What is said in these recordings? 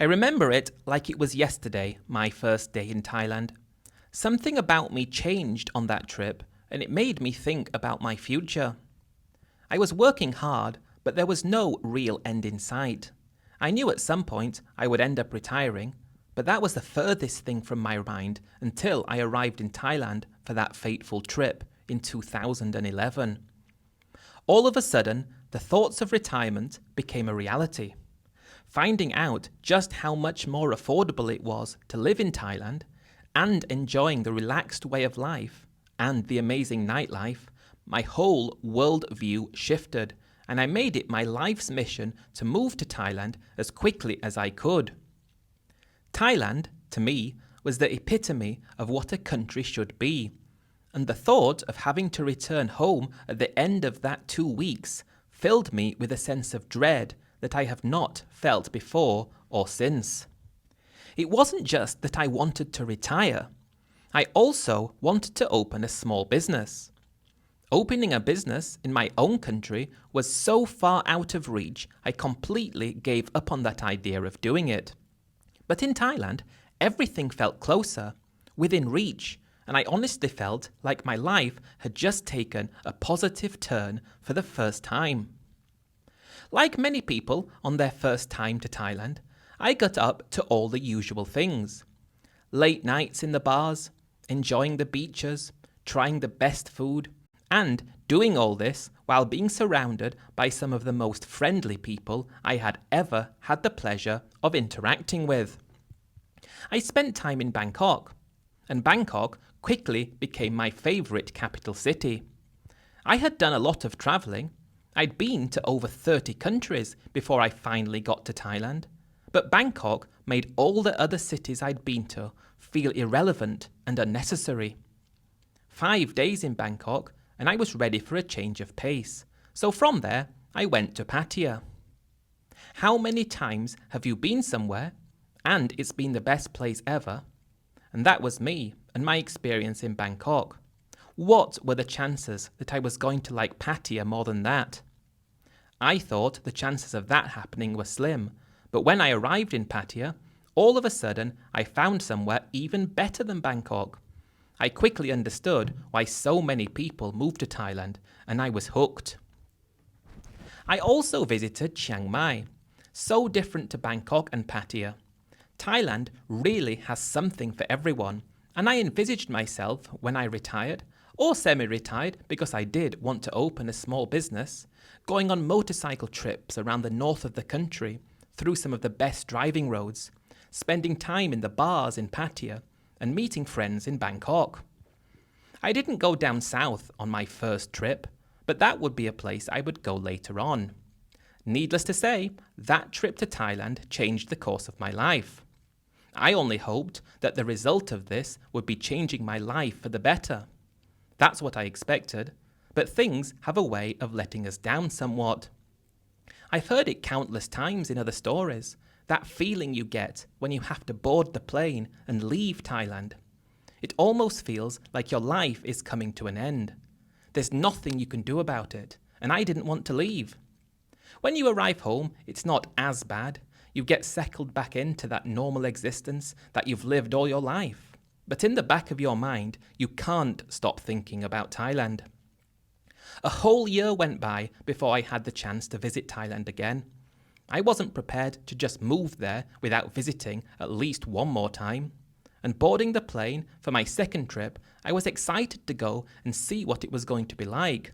I remember it like it was yesterday, my first day in Thailand. Something about me changed on that trip, and it made me think about my future. I was working hard, but there was no real end in sight. I knew at some point I would end up retiring, but that was the furthest thing from my mind until I arrived in Thailand for that fateful trip in 2011. All of a sudden, the thoughts of retirement became a reality. Finding out just how much more affordable it was to live in Thailand and enjoying the relaxed way of life and the amazing nightlife, my whole worldview shifted, and I made it my life's mission to move to Thailand as quickly as I could. Thailand, to me, was the epitome of what a country should be, and the thought of having to return home at the end of that 2 weeks filled me with a sense of dread that I have not felt before or since. It wasn't just that I wanted to retire. I also wanted to open a small business. Opening a business in my own country was so far out of reach, I completely gave up on that idea of doing it. But in Thailand, everything felt closer, within reach, and I honestly felt like my life had just taken a positive turn for the first time. Like many people on their first time to Thailand, I got up to all the usual things. Late nights in the bars, enjoying the beaches, trying the best food, and doing all this while being surrounded by some of the most friendly people I had ever had the pleasure of interacting with. I spent time in Bangkok, and Bangkok quickly became my favourite capital city. I had done a lot of travelling. I'd been to over 30 countries before I finally got to Thailand, but Bangkok made all the other cities I'd been to feel irrelevant and unnecessary. 5 days in Bangkok, and I was ready for a change of pace, so from there I went to Pattaya. How many times have you been somewhere, and it's been the best place ever? And that was me and my experience in Bangkok. What were the chances that I was going to like Pattaya more than that? I thought the chances of that happening were slim, but when I arrived in Pattaya, all of a sudden I found somewhere even better than Bangkok. I quickly understood why so many people moved to Thailand, and I was hooked. I also visited Chiang Mai, so different to Bangkok and Pattaya. Thailand really has something for everyone, and I envisaged myself when I retired, or semi-retired because I did want to open a small business, going on motorcycle trips around the north of the country, through some of the best driving roads, spending time in the bars in Pattaya, and meeting friends in Bangkok. I didn't go down south on my first trip, but that would be a place I would go later on. Needless to say, that trip to Thailand changed the course of my life. I only hoped that the result of this would be changing my life for the better. That's what I expected, but things have a way of letting us down somewhat. I've heard it countless times in other stories, that feeling you get when you have to board the plane and leave Thailand. It almost feels like your life is coming to an end. There's nothing you can do about it, and I didn't want to leave. When you arrive home, it's not as bad. You get settled back into that normal existence that you've lived all your life. But in the back of your mind, you can't stop thinking about Thailand. A whole year went by before I had the chance to visit Thailand again. I wasn't prepared to just move there without visiting at least one more time. And boarding the plane for my second trip, I was excited to go and see what it was going to be like.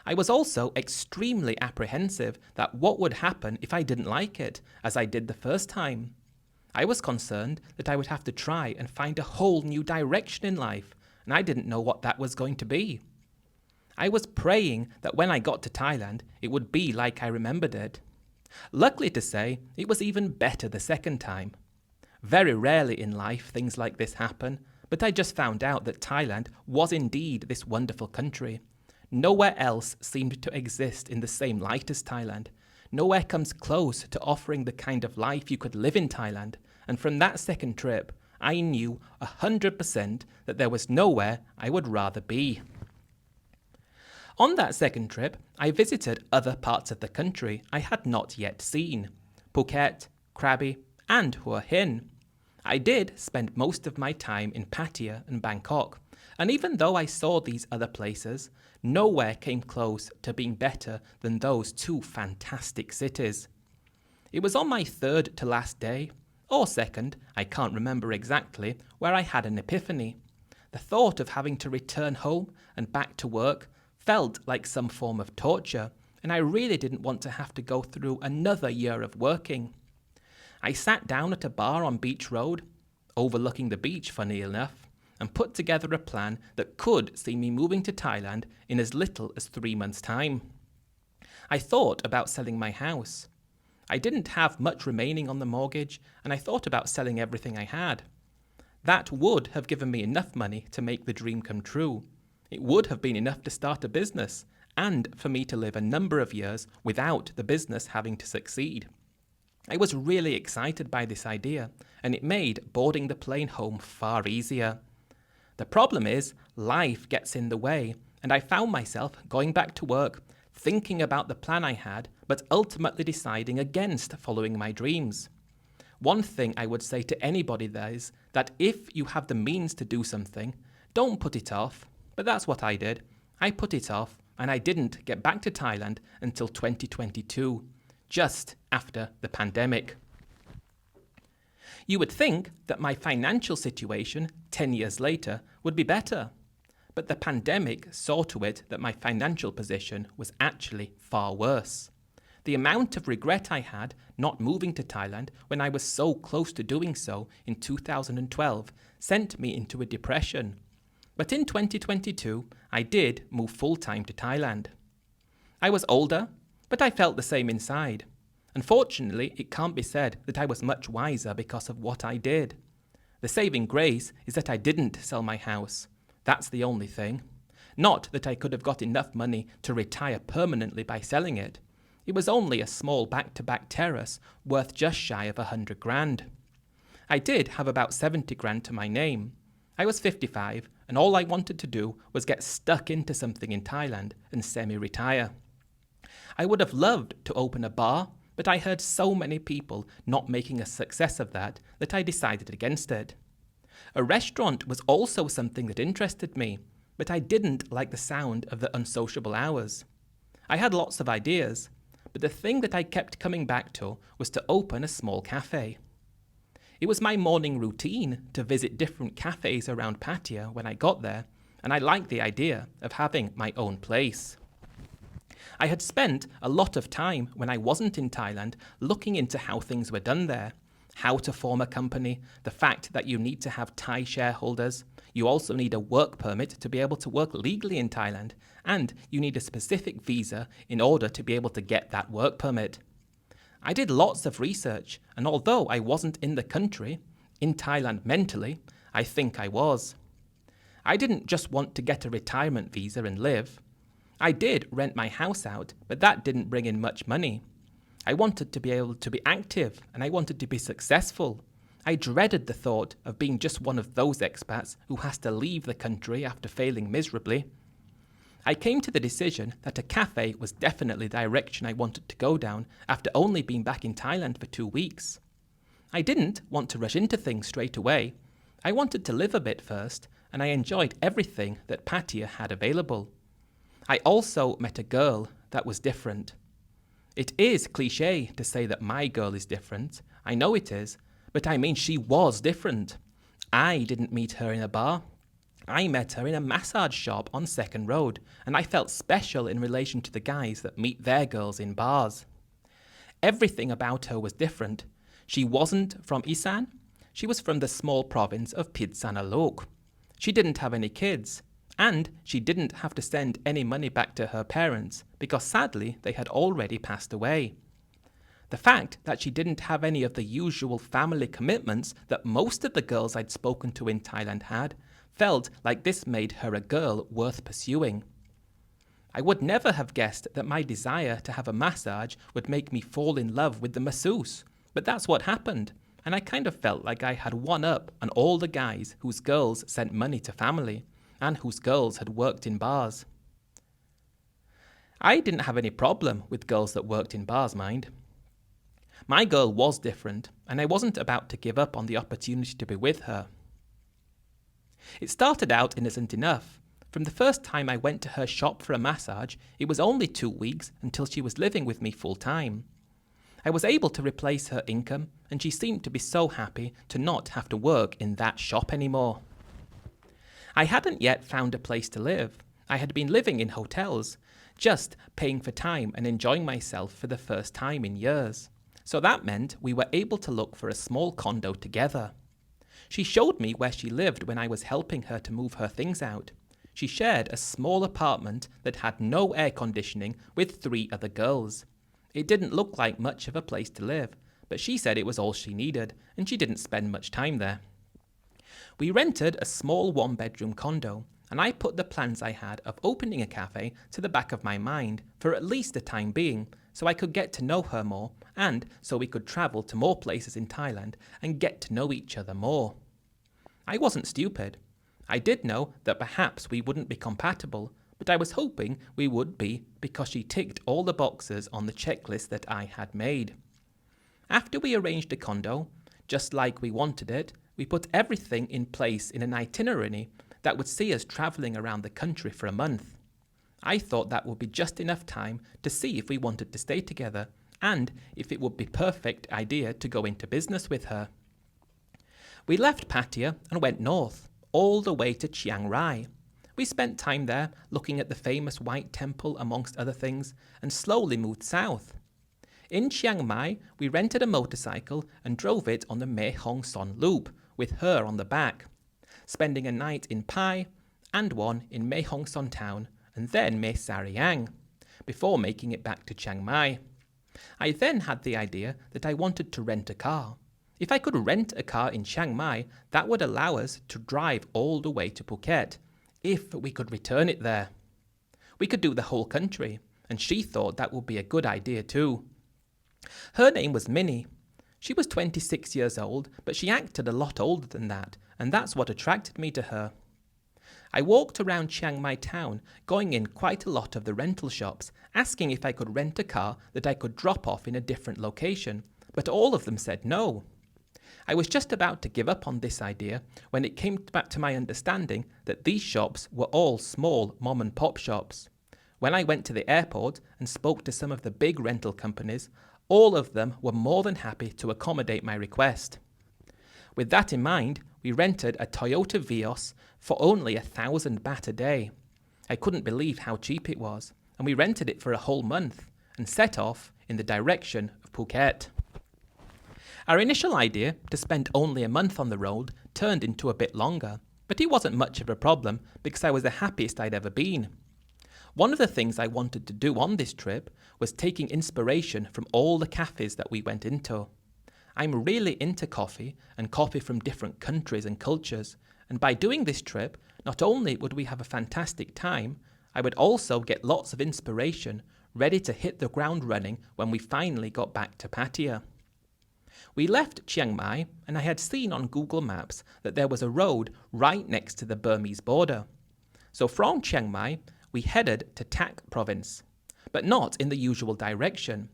I was also extremely apprehensive that what would happen if I didn't like it, as I did the first time. I was concerned that I would have to try and find a whole new direction in life, and I didn't know what that was going to be. I was praying that when I got to Thailand, it would be like I remembered it. Luckily to say, it was even better the second time. Very rarely in life things like this happen, but I just found out that Thailand was indeed this wonderful country. Nowhere else seemed to exist in the same light as Thailand. Nowhere comes close to offering the kind of life you could live in Thailand, and from that second trip, I knew 100% that there was nowhere I would rather be. On that second trip, I visited other parts of the country I had not yet seen: Phuket, Krabi, and Hua Hin. I did spend most of my time in Pattaya and Bangkok, and even though I saw these other places, nowhere came close to being better than those two fantastic cities. It was on my third to last day, or second, I can't remember exactly, where I had an epiphany. The thought of having to return home and back to work felt like some form of torture, and I really didn't want to have to go through another year of working. I sat down at a bar on Beach Road, overlooking the beach funny enough, and put together a plan that could see me moving to Thailand in as little as 3 months' time. I thought about selling my house. I didn't have much remaining on the mortgage, and I thought about selling everything I had. That would have given me enough money to make the dream come true. It would have been enough to start a business, and for me to live a number of years without the business having to succeed. I was really excited by this idea, and it made boarding the plane home far easier. The problem is, life gets in the way, and I found myself going back to work, thinking about the plan I had, but ultimately deciding against following my dreams. One thing I would say to anybody there is that if you have the means to do something, don't put it off. But that's what I did. I put it off, and I didn't get back to Thailand until 2022, just after the pandemic. You would think that my financial situation 10 years later would be better, but the pandemic saw to it that my financial position was actually far worse. The amount of regret I had not moving to Thailand when I was so close to doing so in 2012 sent me into a depression. But in 2022, I did move full-time to Thailand. I was older, but I felt the same inside. Unfortunately, it can't be said that I was much wiser because of what I did. The saving grace is that I didn't sell my house. That's the only thing. Not that I could have got enough money to retire permanently by selling it. It was only a small back-to-back terrace worth just shy of 100 grand. I did have about 70 grand to my name. I was 55, and all I wanted to do was get stuck into something in Thailand and semi-retire. I would have loved to open a bar, but I heard so many people not making a success of that I decided against it. A restaurant was also something that interested me, but I didn't like the sound of the unsociable hours. I had lots of ideas, but the thing that I kept coming back to was to open a small cafe. It was my morning routine to visit different cafes around Pattaya when I got there, and I liked the idea of having my own place. I had spent a lot of time when I wasn't in Thailand looking into how things were done there, how to form a company, the fact that you need to have Thai shareholders, you also need a work permit to be able to work legally in Thailand, and you need a specific visa in order to be able to get that work permit. I did lots of research, and although I wasn't in the country, in Thailand mentally, I think I was. I didn't just want to get a retirement visa and live. I did rent my house out, but that didn't bring in much money. I wanted to be able to be active, and I wanted to be successful. I dreaded the thought of being just one of those expats who has to leave the country after failing miserably. I came to the decision that a cafe was definitely the direction I wanted to go down after only being back in Thailand for 2 weeks. I didn't want to rush into things straight away. I wanted to live a bit first, and I enjoyed everything that Pattaya had available. I also met a girl that was different. It is cliché to say that my girl is different. I know it is, but I mean she was different. I didn't meet her in a bar. I met her in a massage shop on Second Road, and I felt special in relation to the guys that meet their girls in bars. Everything about her was different. She wasn't from Isan. She was from the small province of Phitsanulok. She didn't have any kids, and she didn't have to send any money back to her parents because sadly they had already passed away. The fact that she didn't have any of the usual family commitments that most of the girls I'd spoken to in Thailand had felt like this made her a girl worth pursuing. I would never have guessed that my desire to have a massage would make me fall in love with the masseuse, but that's what happened, and I kind of felt like I had one up on all the guys whose girls sent money to family, and whose girls had worked in bars. I didn't have any problem with girls that worked in bars, mind. My girl was different, and I wasn't about to give up on the opportunity to be with her. It started out innocent enough. From the first time I went to her shop for a massage, it was only 2 weeks until she was living with me full time. I was able to replace her income, and she seemed to be so happy to not have to work in that shop anymore. I hadn't yet found a place to live. I had been living in hotels, just paying for time and enjoying myself for the first time in years. So that meant we were able to look for a small condo together. She showed me where she lived when I was helping her to move her things out. She shared a small apartment that had no air conditioning with 3 other girls. It didn't look like much of a place to live, but she said it was all she needed, and she didn't spend much time there. We rented a small 1-bedroom condo, and I put the plans I had of opening a cafe to the back of my mind for at least the time being, so I could get to know her more, and so we could travel to more places in Thailand and get to know each other more. I wasn't stupid. I did know that perhaps we wouldn't be compatible, but I was hoping we would be because she ticked all the boxes on the checklist that I had made. After we arranged a condo, just like we wanted it, we put everything in place in an itinerary that would see us travelling around the country for a month. I thought that would be just enough time to see if we wanted to stay together and if it would be a perfect idea to go into business with her. We left Pattaya and went north, all the way to Chiang Rai. We spent time there looking at the famous White Temple amongst other things and slowly moved south. In Chiang Mai, we rented a motorcycle and drove it on the Mae Hong Son Loop with her on the back, spending a night in Pai and one in Mae Hong Son town and then Mae Sariang, before making it back to Chiang Mai. I then had the idea that I wanted to rent a car. If I could rent a car in Chiang Mai, that would allow us to drive all the way to Phuket, if we could return it there. We could do the whole country, and she thought that would be a good idea too. Her name was Minnie. She was 26 years old, but she acted a lot older than that, and that's what attracted me to her. I walked around Chiang Mai town, going in quite a lot of the rental shops, asking if I could rent a car that I could drop off in a different location, but all of them said no. I was just about to give up on this idea when it came back to my understanding that these shops were all small mom-and-pop shops. When I went to the airport and spoke to some of the big rental companies, all of them were more than happy to accommodate my request. With that in mind, we rented a Toyota Vios for only 1,000 baht a day. I couldn't believe how cheap it was, and we rented it for a whole month and set off in the direction of Phuket. Our initial idea to spend only a month on the road turned into a bit longer, but it wasn't much of a problem because I was the happiest I'd ever been. One of the things I wanted to do on this trip was taking inspiration from all the cafes that we went into. I'm really into coffee and coffee from different countries and cultures, and by doing this trip, not only would we have a fantastic time, I would also get lots of inspiration, ready to hit the ground running when we finally got back to Pattaya. We left Chiang Mai, and I had seen on Google Maps that there was a road right next to the Burmese border. So from Chiang Mai, we headed to Tak province, but not in the usual direction.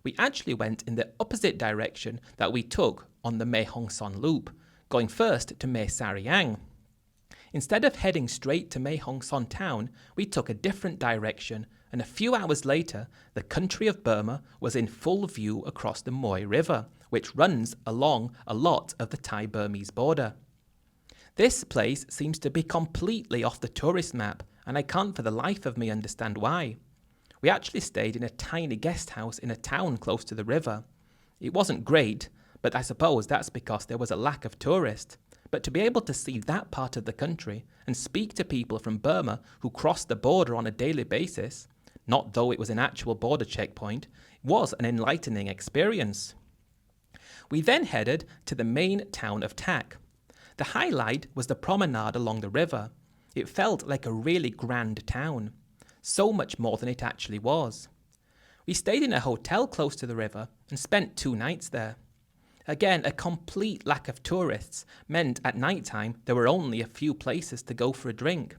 We actually went in the opposite direction that we took on the Mae Hong Son Loop, going first to Mae Sariang. Instead of heading straight to Mae Hong Son town, we took a different direction, and a few hours later, the country of Burma was in full view across the Moi River, which runs along a lot of the Thai-Burmese border. This place seems to be completely off the tourist map, and I can't for the life of me understand why. We actually stayed in a tiny guest house in a town close to the river. It wasn't great, but I suppose that's because there was a lack of tourists. But to be able to see that part of the country and speak to people from Burma who crossed the border on a daily basis, not though it was an actual border checkpoint, was an enlightening experience. We then headed to the main town of Tak. The highlight was the promenade along the river. It felt like a really grand town, so much more than it actually was. We stayed in a hotel close to the river and spent 2 nights there. Again, a complete lack of tourists meant at night time there were only a few places to go for a drink.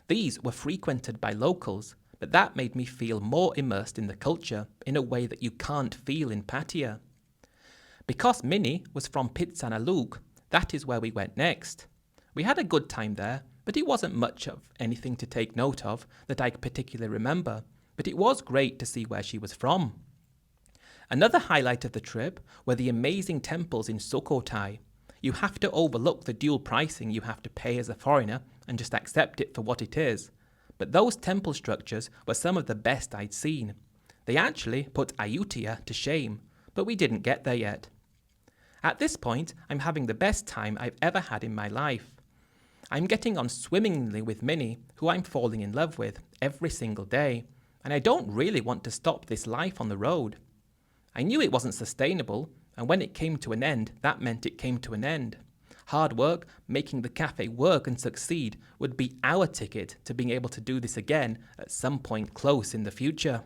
These were frequented by locals, but that made me feel more immersed in the culture in a way that you can't feel in Pattaya. Because Minnie was from Pitsanaluk, that is where we went next. We had a good time there, but it wasn't much of anything to take note of that I particularly remember, but it was great to see where she was from. Another highlight of the trip were the amazing temples in Sukhothai. You have to overlook the dual pricing you have to pay as a foreigner and just accept it for what it is. But those temple structures were some of the best I'd seen. They actually put Ayutthaya to shame, but we didn't get there yet. At this point, I'm having the best time I've ever had in my life. I'm getting on swimmingly with Minnie, who I'm falling in love with every single day, and I don't really want to stop this life on the road. I knew it wasn't sustainable, and when it came to an end, that meant it came to an end. Hard work, making the cafe work and succeed, would be our ticket to being able to do this again at some point close in the future.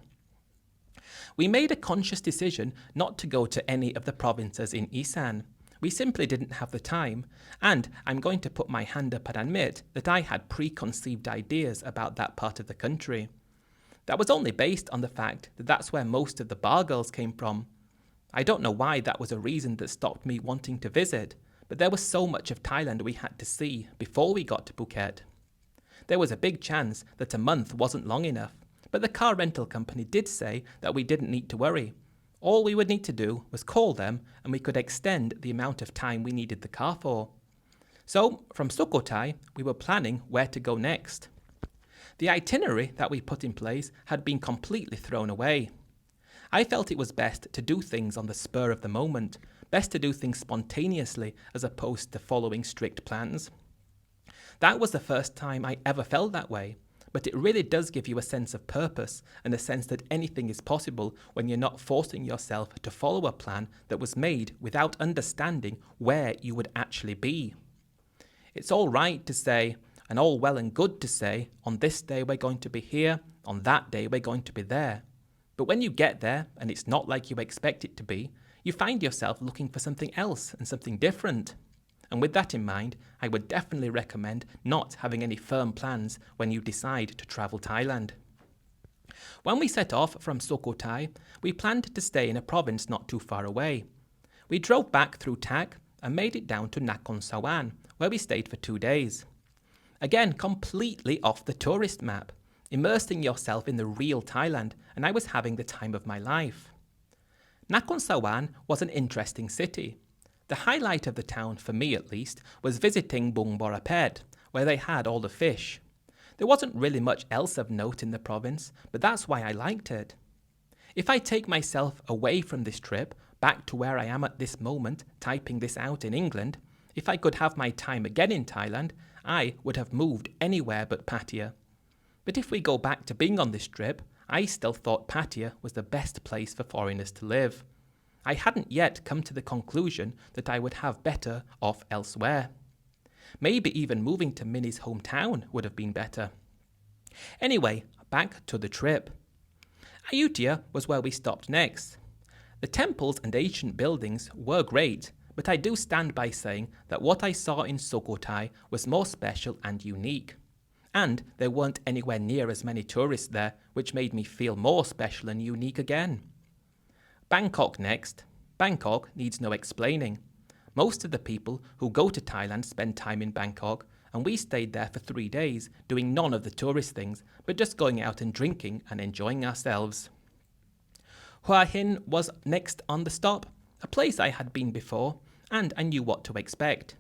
We made a conscious decision not to go to any of the provinces in Isan. We simply didn't have the time, and I'm going to put my hand up and admit that I had preconceived ideas about that part of the country. That was only based on the fact that that's where most of the bar girls came from. I don't know why that was a reason that stopped me wanting to visit, but there was so much of Thailand we had to see before we got to Phuket. There was a big chance that a month wasn't long enough, but the car rental company did say that we didn't need to worry. All we would need to do was call them and we could extend the amount of time we needed the car for. So, from Sukhothai, we were planning where to go next. The itinerary that we put in place had been completely thrown away. I felt it was best to do things on the spur of the moment, best to do things spontaneously as opposed to following strict plans. That was the first time I ever felt that way, but it really does give you a sense of purpose and a sense that anything is possible when you're not forcing yourself to follow a plan that was made without understanding where you would actually be. It's all right to say, and all well and good to say, on this day we're going to be here, on that day we're going to be there. But when you get there and it's not like you expect it to be, you find yourself looking for something else and something different. And with that in mind, I would definitely recommend not having any firm plans when you decide to travel Thailand. When we set off from Sukhothai, we planned to stay in a province not too far away. We drove back through Tak and made it down to Nakhon Sawan, where we stayed for 2 days. Again, completely off the tourist map, immersing yourself in the real Thailand, and I was having the time of my life. Nakhon Sawan was an interesting city. The highlight of the town, for me at least, was visiting Bung Borapet, where they had all the fish. There wasn't really much else of note in the province, but that's why I liked it. If I take myself away from this trip, back to where I am at this moment, typing this out in England, if I could have my time again in Thailand, I would have moved anywhere but Pattaya. But if we go back to being on this trip, I still thought Pattaya was the best place for foreigners to live. I hadn't yet come to the conclusion that I would have better off elsewhere. Maybe even moving to Minnie's hometown would have been better. Anyway, back to the trip. Ayutthaya was where we stopped next. The temples and ancient buildings were great, but I do stand by saying that what I saw in Sukhothai was more special and unique. And there weren't anywhere near as many tourists there, which made me feel more special and unique again. Bangkok next. Bangkok needs no explaining. Most of the people who go to Thailand spend time in Bangkok, and we stayed there for 3 days, doing none of the tourist things, but just going out and drinking and enjoying ourselves. Hua Hin was next on the stop, a place I had been before, and I knew what to expect.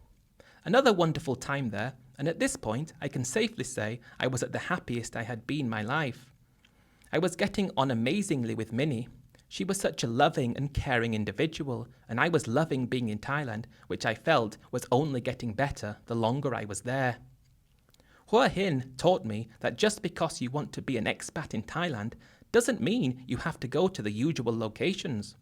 Another wonderful time there, and at this point I can safely say I was at the happiest I had been in my life. I was getting on amazingly with Minnie. She was such a loving and caring individual, and I was loving being in Thailand, which I felt was only getting better the longer I was there. Hua Hin taught me that just because you want to be an expat in Thailand doesn't mean you have to go to the usual locations.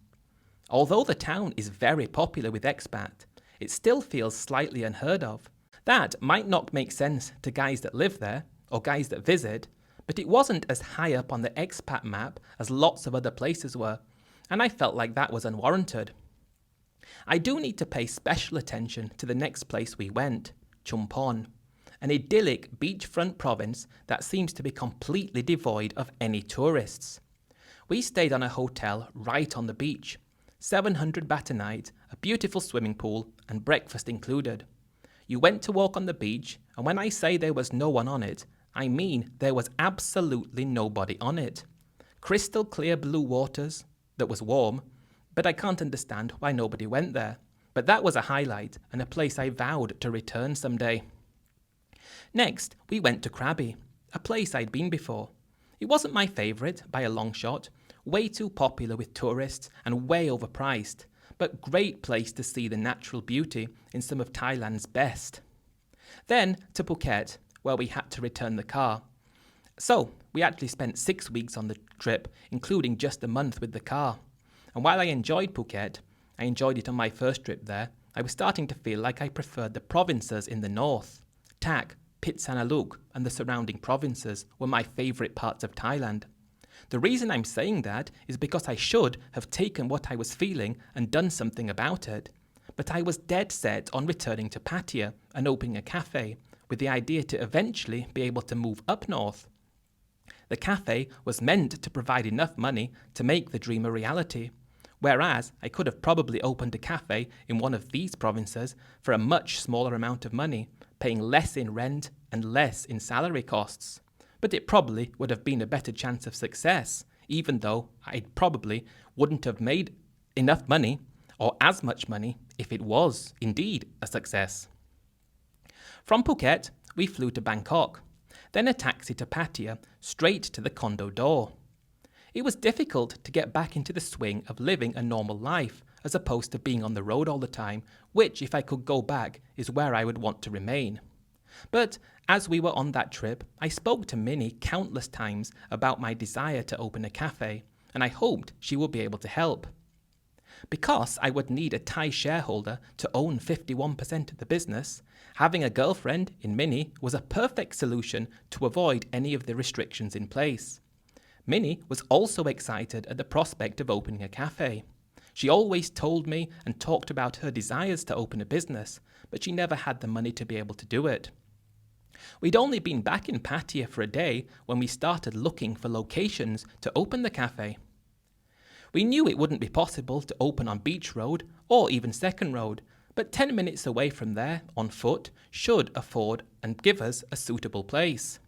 Although the town is very popular with expat, it still feels slightly unheard of. That might not make sense to guys that live there, or guys that visit, but it wasn't as high up on the expat map as lots of other places were, and I felt like that was unwarranted. I do need to pay special attention to the next place we went, Chumpon, an idyllic beachfront province that seems to be completely devoid of any tourists. We stayed on a hotel right on the beach, 700 baht a night, a beautiful swimming pool, and breakfast included. You went to walk on the beach, and when I say there was no one on it, I mean there was absolutely nobody on it. Crystal clear blue waters that was warm, but I can't understand why nobody went there. But that was a highlight and a place I vowed to return someday. Next, we went to Krabi, a place I'd been before. It wasn't my favourite by a long shot, way too popular with tourists and way overpriced, but great place to see the natural beauty in some of Thailand's best. Then to Phuket, where we had to return the car. So, we actually spent 6 weeks on the trip, including just a month with the car. And while I enjoyed Phuket, I enjoyed it on my first trip there, I was starting to feel like I preferred the provinces in the north. Tak, Phitsanulok and the surrounding provinces were my favourite parts of Thailand. The reason I'm saying that is because I should have taken what I was feeling and done something about it. But I was dead set on returning to Pattaya and opening a cafe, with the idea to eventually be able to move up north. The cafe was meant to provide enough money to make the dream a reality, whereas I could have probably opened a cafe in one of these provinces for a much smaller amount of money, paying less in rent and less in salary costs. But it probably would have been a better chance of success, even though I probably wouldn't have made enough money or as much money if it was indeed a success. From Phuket, we flew to Bangkok, then a taxi to Pattaya, straight to the condo door. It was difficult to get back into the swing of living a normal life, as opposed to being on the road all the time, which, if I could go back, is where I would want to remain. But as we were on that trip, I spoke to Minnie countless times about my desire to open a cafe, and I hoped she would be able to help. Because I would need a Thai shareholder to own 51% of the business, having a girlfriend in Minnie was a perfect solution to avoid any of the restrictions in place. Minnie was also excited at the prospect of opening a cafe. She always told me and talked about her desires to open a business, but she never had the money to be able to do it. We'd only been back in Pattaya for a day when we started looking for locations to open the cafe. We knew it wouldn't be possible to open on Beach Road or even Second Road, but 10 minutes away from there, on foot, should afford and give us a suitable place.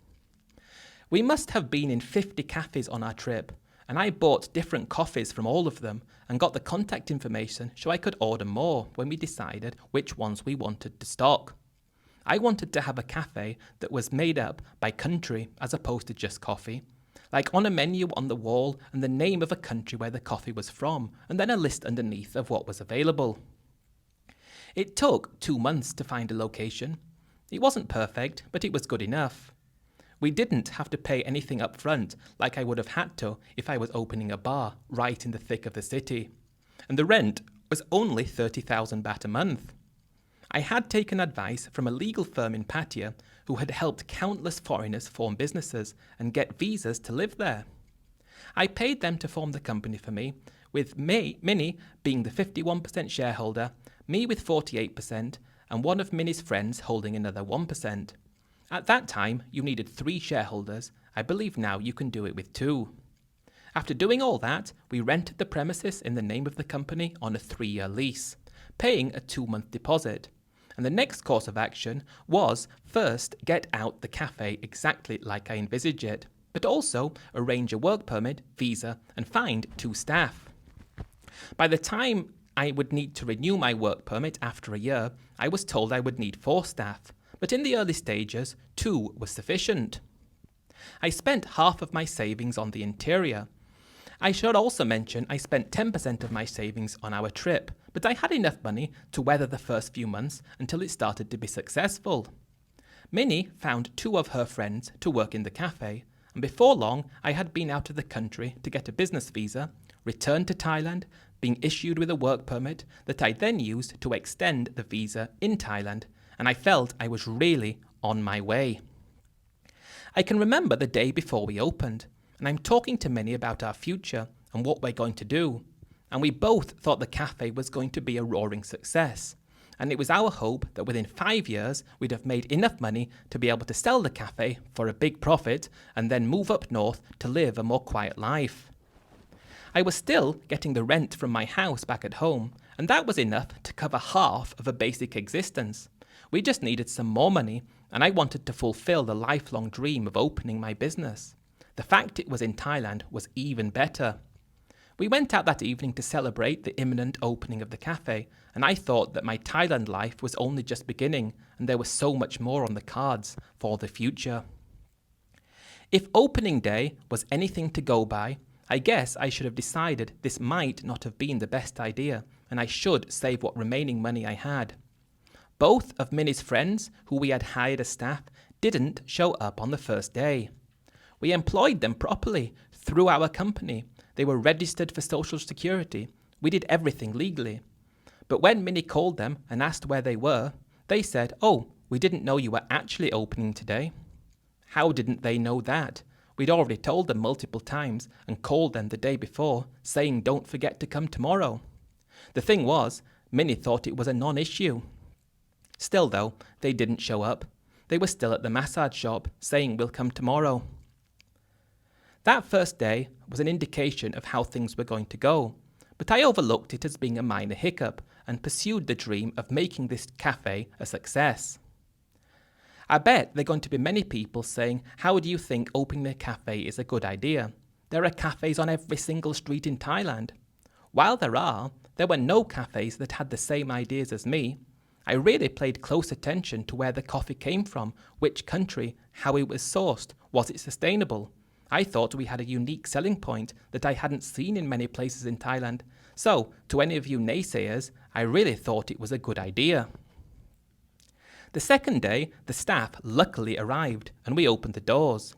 We must have been in 50 cafes on our trip, and I bought different coffees from all of them and got the contact information so I could order more when we decided which ones we wanted to stock. I wanted to have a cafe that was made up by country as opposed to just coffee, like on a menu on the wall and the name of a country where the coffee was from, and then a list underneath of what was available. It took 2 months to find a location. It wasn't perfect, but it was good enough. We didn't have to pay anything up front like I would have had to if I was opening a bar right in the thick of the city. And the rent was only 30,000 baht a month. I had taken advice from a legal firm in Pattaya who had helped countless foreigners form businesses and get visas to live there. I paid them to form the company for me, with Minnie being the 51% shareholder, me with 48%, and one of Minnie's friends holding another 1%. At that time, you needed 3 shareholders. I believe now you can do it with 2. After doing all that, we rented the premises in the name of the company on a 3-year lease, paying a 2-month deposit. And the next course of action was first get out the cafe exactly like I envisaged it, but also arrange a work permit, visa, and find 2 staff. By the time I would need to renew my work permit after a year, I was told I would need 4 staff, but in the early stages, 2 was sufficient. I spent half of my savings on the interior. I should also mention I spent 10% of my savings on our trip, but I had enough money to weather the first few months until it started to be successful. Minnie found 2 of her friends to work in the cafe, and before long I had been out of the country to get a business visa, returned to Thailand, being issued with a work permit that I then used to extend the visa in Thailand, and I felt I was really on my way. I can remember the day before we opened, and I'm talking to Minnie about our future and what we're going to do. And we both thought the cafe was going to be a roaring success. And it was our hope that within 5 years, we'd have made enough money to be able to sell the cafe for a big profit and then move up north to live a more quiet life. I was still getting the rent from my house back at home, and that was enough to cover half of a basic existence. We just needed some more money, and I wanted to fulfill the lifelong dream of opening my business. The fact it was in Thailand was even better. We went out that evening to celebrate the imminent opening of the cafe, and I thought that my Thailand life was only just beginning, and there was so much more on the cards for the future. If opening day was anything to go by, I guess I should have decided this might not have been the best idea, and I should save what remaining money I had. Both of Minnie's friends, who we had hired as staff, didn't show up on the first day. We employed them properly through our company. They were registered for Social Security. We did everything legally. But when Minnie called them and asked where they were, they said, "Oh, we didn't know you were actually opening today." How didn't they know that? We'd already told them multiple times and called them the day before, saying don't forget to come tomorrow. The thing was, Minnie thought it was a non-issue. Still though, they didn't show up. They were still at the massage shop, saying we'll come tomorrow. That first day was an indication of how things were going to go, but I overlooked it as being a minor hiccup and pursued the dream of making this cafe a success. I bet there are going to be many people saying, how do you think opening a cafe is a good idea? There are cafes on every single street in Thailand. While there were no cafes that had the same ideas as me. I really paid close attention to where the coffee came from, which country, how it was sourced, was it sustainable? I thought we had a unique selling point that I hadn't seen in many places in Thailand. So, to any of you naysayers, I really thought it was a good idea. The second day, the staff luckily arrived and we opened the doors.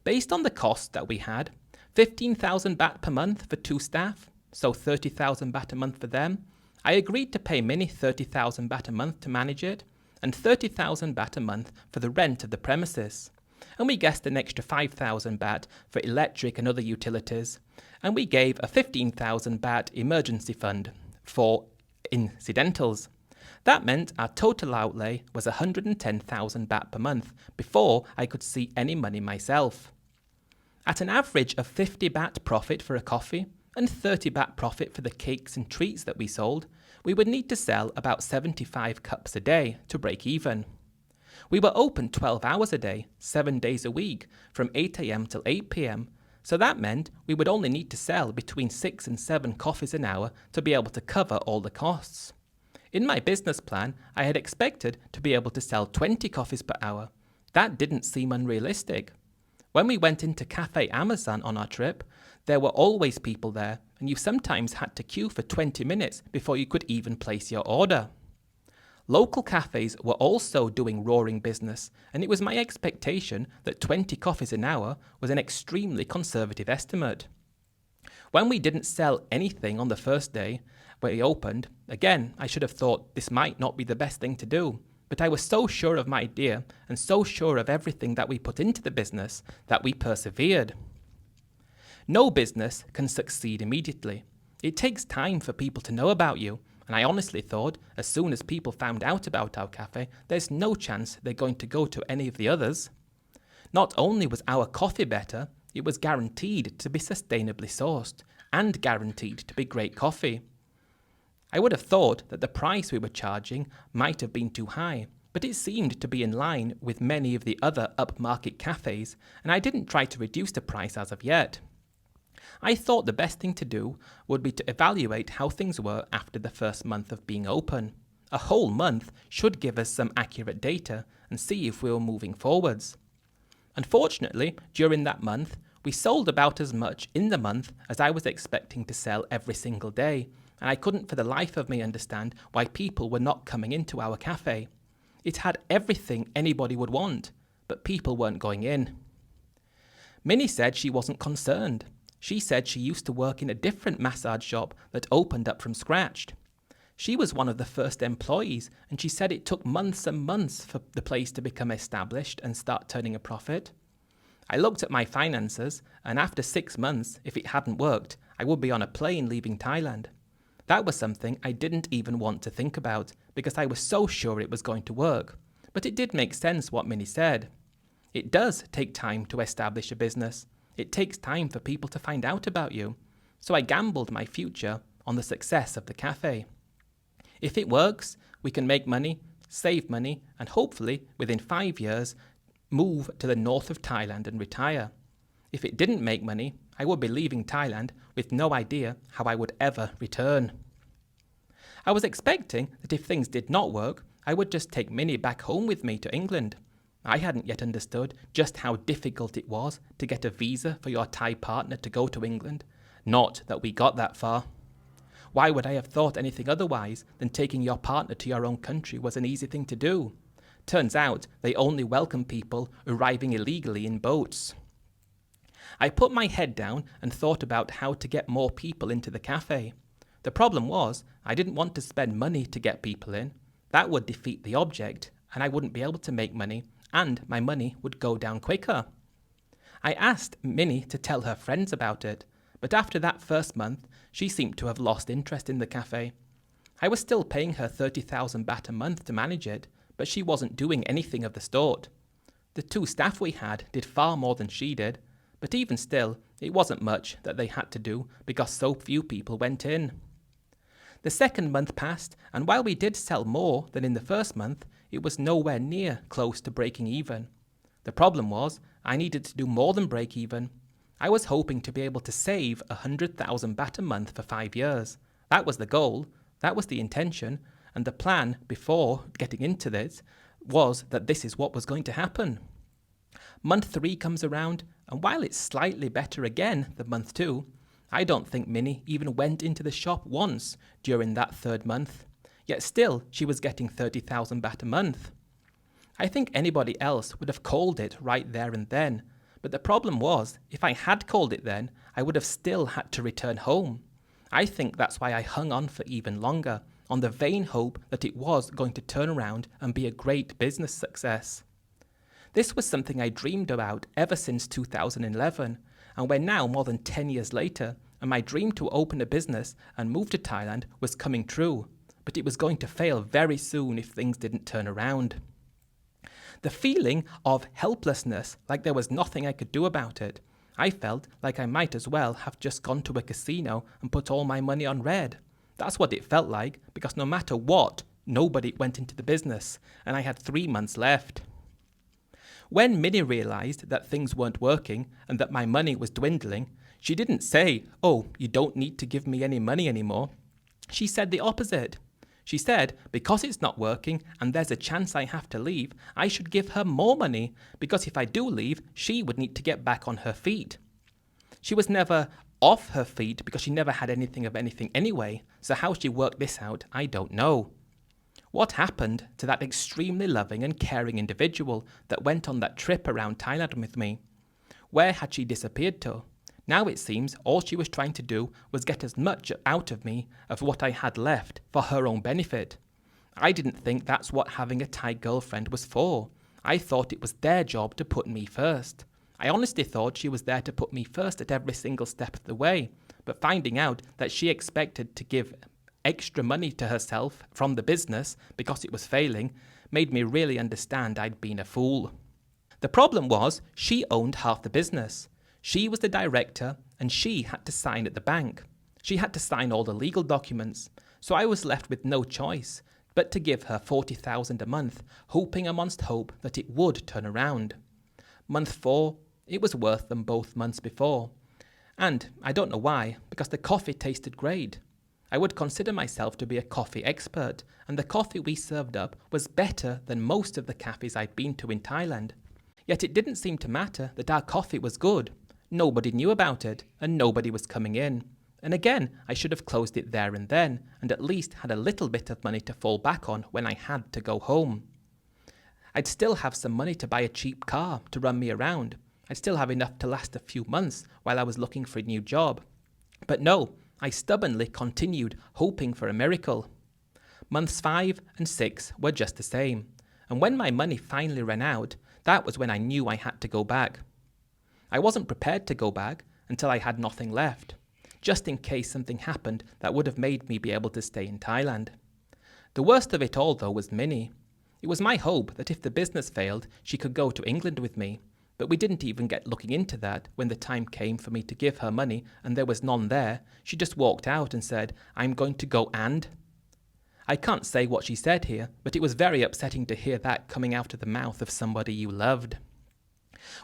Based on the cost that we had, 15,000 baht per month for 2 staff, so 30,000 baht a month for them, I agreed to pay Minnie 30,000 baht a month to manage it and 30,000 baht a month for the rent of the premises. And we guessed an extra 5,000 baht for electric and other utilities, and we gave a 15,000 baht emergency fund for incidentals. That meant our total outlay was 110,000 baht per month before I could see any money myself. At an average of 50 baht profit for a coffee and 30 baht profit for the cakes and treats that we sold, we would need to sell about 75 cups a day to break even. We were open 12 hours a day, 7 days a week, from 8 a.m. till 8 p.m, so that meant we would only need to sell between 6 and 7 coffees an hour to be able to cover all the costs. In my business plan, I had expected to be able to sell 20 coffees per hour. That didn't seem unrealistic. When we went into Cafe Amazon on our trip, there were always people there, and you sometimes had to queue for 20 minutes before you could even place your order. Local cafes were also doing roaring business, and it was my expectation that 20 coffees an hour was an extremely conservative estimate. When we didn't sell anything on the first day when we opened, again, I should have thought this might not be the best thing to do, but I was so sure of my idea and so sure of everything that we put into the business that we persevered. No business can succeed immediately. It takes time for people to know about you, and I honestly thought as soon as people found out about our cafe, there's no chance they're going to go to any of the others. Not only was our coffee better, it was guaranteed to be sustainably sourced and guaranteed to be great coffee. I would have thought that the price we were charging might have been too high, but it seemed to be in line with many of the other upmarket cafes, and I didn't try to reduce the price as of yet. I thought the best thing to do would be to evaluate how things were after the first month of being open. A whole month should give us some accurate data and see if we were moving forwards. Unfortunately, during that month, we sold about as much in the month as I was expecting to sell every single day, and I couldn't for the life of me understand why people were not coming into our cafe. It had everything anybody would want, but people weren't going in. Minnie said she wasn't concerned. She said she used to work in a different massage shop that opened up from scratch. She was one of the first employees, and she said it took months and months for the place to become established and start turning a profit. I looked at my finances, and after 6 months, if it hadn't worked, I would be on a plane leaving Thailand. That was something I didn't even want to think about, because I was so sure it was going to work. But it did make sense what Minnie said. It does take time to establish a business. It takes time for people to find out about you. So I gambled my future on the success of the cafe. If it works, we can make money, save money, and hopefully, within 5 years, move to the north of Thailand and retire. If it didn't make money, I would be leaving Thailand with no idea how I would ever return. I was expecting that if things did not work, I would just take Minnie back home with me to England. I hadn't yet understood just how difficult it was to get a visa for your Thai partner to go to England. Not that we got that far. Why would I have thought anything otherwise than taking your partner to your own country was an easy thing to do? Turns out they only welcome people arriving illegally in boats. I put my head down and thought about how to get more people into the cafe. The problem was, I didn't want to spend money to get people in. That would defeat the object, and I wouldn't be able to make money, and my money would go down quicker. I asked Minnie to tell her friends about it, but after that first month, she seemed to have lost interest in the cafe. I was still paying her 30,000 baht a month to manage it, but she wasn't doing anything of the sort. The 2 staff we had did far more than she did, but even still, it wasn't much that they had to do because so few people went in. The second month passed, and while we did sell more than in the first month, it was nowhere near close to breaking even. The problem was, I needed to do more than break even. I was hoping to be able to save 100,000 baht a month for 5 years. That was the goal, that was the intention, and the plan before getting into this was that this is what was going to happen. Month 3 comes around, and while it's slightly better again than month 2, I don't think Minnie even went into the shop once during that 3rd month. Yet still, she was getting 30,000 baht a month. I think anybody else would have called it right there and then, but the problem was, if I had called it then, I would have still had to return home. I think that's why I hung on for even longer, on the vain hope that it was going to turn around and be a great business success. This was something I dreamed about ever since 2011, and we're now more than 10 years later, and my dream to open a business and move to Thailand was coming true, but it was going to fail very soon if things didn't turn around. The feeling of helplessness, like there was nothing I could do about it. I felt like I might as well have just gone to a casino and put all my money on red. That's what it felt like, because no matter what, nobody went into the business, and I had 3 months left. When Minnie realized that things weren't working and that my money was dwindling, she didn't say, "Oh, you don't need to give me any money anymore." She said the opposite. She said, because it's not working and there's a chance I have to leave, I should give her more money, because if I do leave, she would need to get back on her feet. She was never off her feet because she never had anything of anything anyway, so how she worked this out, I don't know. What happened to that extremely loving and caring individual that went on that trip around Thailand with me? Where had she disappeared to? Now it seems all she was trying to do was get as much out of me of what I had left for her own benefit. I didn't think that's what having a Thai girlfriend was for. I thought it was their job to put me first. I honestly thought she was there to put me first at every single step of the way, but finding out that she expected to give extra money to herself from the business because it was failing made me really understand I'd been a fool. The problem was she owned half the business. She was the director and she had to sign at the bank. She had to sign all the legal documents, so I was left with no choice but to give her 40,000 a month, hoping amongst hope that it would turn around. Month 4, it was worse than both months before. And I don't know why, because the coffee tasted great. I would consider myself to be a coffee expert, and the coffee we served up was better than most of the cafes I'd been to in Thailand. Yet it didn't seem to matter that our coffee was good. Nobody knew about it, and nobody was coming in. And again, I should have closed it there and then, and at least had a little bit of money to fall back on when I had to go home. I'd still have some money to buy a cheap car to run me around. I'd still have enough to last a few months while I was looking for a new job. But no, I stubbornly continued hoping for a miracle. Months 5 and 6 were just the same, and when my money finally ran out, that was when I knew I had to go back. I wasn't prepared to go back until I had nothing left, just in case something happened that would have made me be able to stay in Thailand. The worst of it all, though, was Minnie. It was my hope that if the business failed, she could go to England with me, but we didn't even get looking into that when the time came for me to give her money and there was none there. She just walked out and said, "I'm going to go and..." I can't say what she said here, but it was very upsetting to hear that coming out of the mouth of somebody you loved.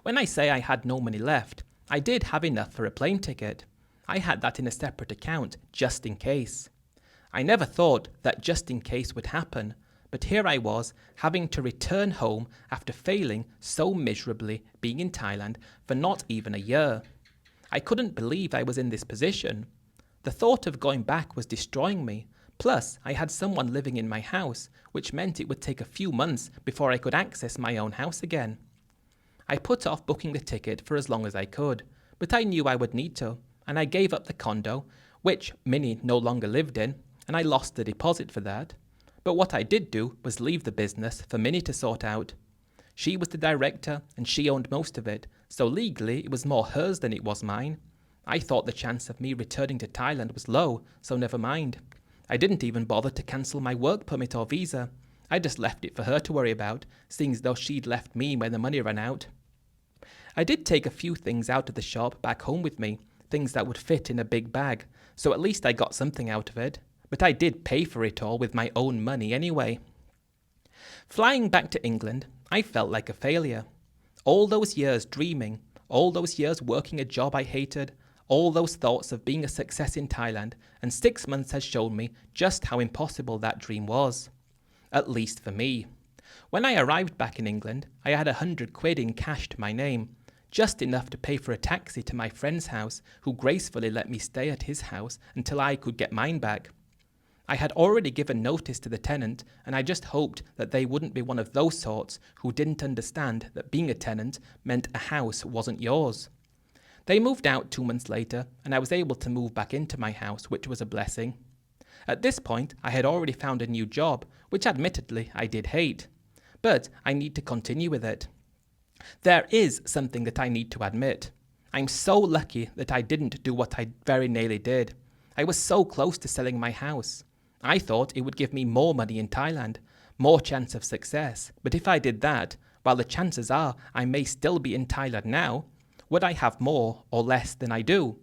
When I say I had no money left, I did have enough for a plane ticket. I had that in a separate account, just in case. I never thought that just in case would happen, but here I was, having to return home after failing so miserably being in Thailand for not even a year. I couldn't believe I was in this position. The thought of going back was destroying me. Plus, I had someone living in my house, which meant it would take a few months before I could access my own house again. I put off booking the ticket for as long as I could, but I knew I would need to, and I gave up the condo, which Minnie no longer lived in, and I lost the deposit for that. But what I did do was leave the business for Minnie to sort out. She was the director, and she owned most of it, so legally it was more hers than it was mine. I thought the chance of me returning to Thailand was low, so never mind. I didn't even bother to cancel my work permit or visa. I just left it for her to worry about, seeing as though she'd left me when the money ran out. I did take a few things out of the shop back home with me, things that would fit in a big bag, so at least I got something out of it. But I did pay for it all with my own money anyway. Flying back to England, I felt like a failure. All those years dreaming, all those years working a job I hated, all those thoughts of being a success in Thailand, and 6 months has shown me just how impossible that dream was. At least for me. When I arrived back in England, I had 100 quid in cash to my name, just enough to pay for a taxi to my friend's house, who gracefully let me stay at his house until I could get mine back. I had already given notice to the tenant, and I just hoped that they wouldn't be one of those sorts who didn't understand that being a tenant meant a house wasn't yours. They moved out 2 months later, and I was able to move back into my house, which was a blessing. At this point, I had already found a new job, which admittedly I did hate. But I need to continue with it. There is something that I need to admit. I'm so lucky that I didn't do what I very nearly did. I was so close to selling my house. I thought it would give me more money in Thailand, more chance of success. But if I did that, while the chances are I may still be in Thailand now, would I have more or less than I do?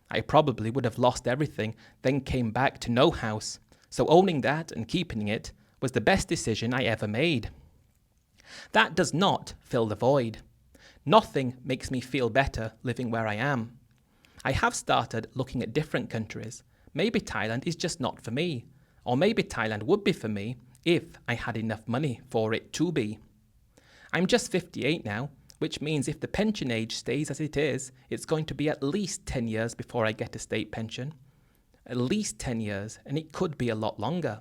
I probably would have lost everything, then came back to no house. So owning that and keeping it was the best decision I ever made. That does not fill the void. Nothing makes me feel better living where I am. I have started looking at different countries. Maybe Thailand is just not for me. Or maybe Thailand would be for me if I had enough money for it to be. I'm just 58 now, which means if the pension age stays as it is, it's going to be at least 10 years before I get a state pension. At least 10 years, and it could be a lot longer.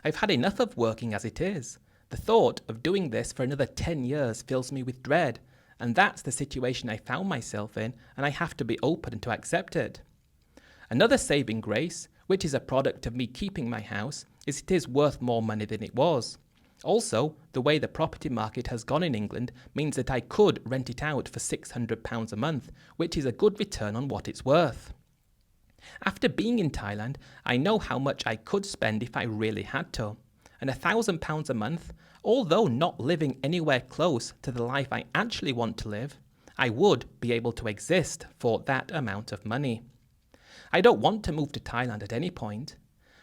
I've had enough of working as it is. The thought of doing this for another 10 years fills me with dread, and that's the situation I found myself in, and I have to be open to accept it. Another saving grace, which is a product of me keeping my house, is it is worth more money than it was. Also, the way the property market has gone in England means that I could rent it out for £600 a month, which is a good return on what it's worth. After being in Thailand, I know how much I could spend if I really had to. And £1,000 a month, although not living anywhere close to the life I actually want to live, I would be able to exist for that amount of money. I don't want to move to Thailand at any point,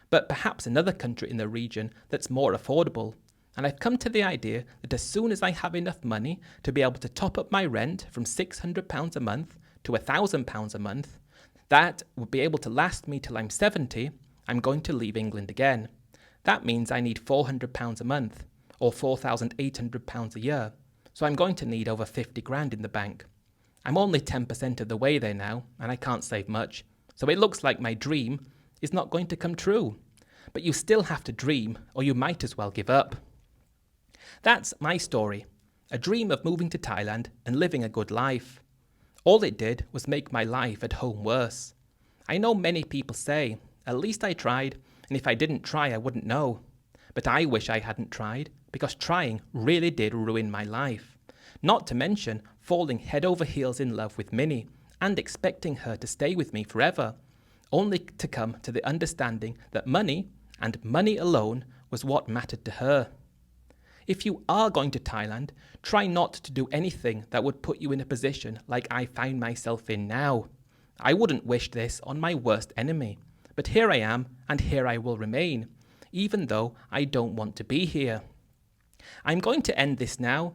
but perhaps another country in the region that's more affordable. And I've come to the idea that as soon as I have enough money to be able to top up my rent from £600 a month to £1,000 a month, that would be able to last me till I'm 70, I'm going to leave England again. That means I need £400 a month, or £4,800 a year. So I'm going to need over 50 grand in the bank. I'm only 10% of the way there now, and I can't save much. So it looks like my dream is not going to come true. But you still have to dream, or you might as well give up. That's my story. A dream of moving to Thailand and living a good life. All it did was make my life at home worse. I know many people say, at least I tried, and if I didn't try, I wouldn't know. But I wish I hadn't tried, because trying really did ruin my life. Not to mention falling head over heels in love with Minnie and expecting her to stay with me forever, only to come to the understanding that money, and money alone, was what mattered to her. If you are going to Thailand, try not to do anything that would put you in a position like I find myself in now. I wouldn't wish this on my worst enemy, but here I am, and here I will remain. even though I don't want to be here. I'm going to end this now.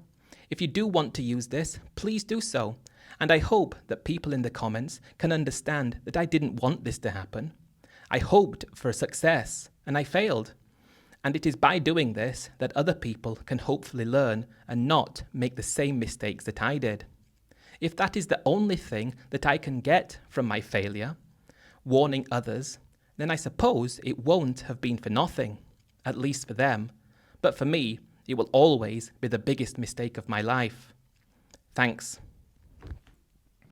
If you do want to use this, please do so. And I hope that people in the comments can understand that I didn't want this to happen. I hoped for success, and I failed. And it is by doing this that other people can hopefully learn and not make the same mistakes that I did. If that is the only thing that I can get from my failure, warning others, then I suppose it won't have been for nothing, at least for them. But for me, it will always be the biggest mistake of my life. Thanks.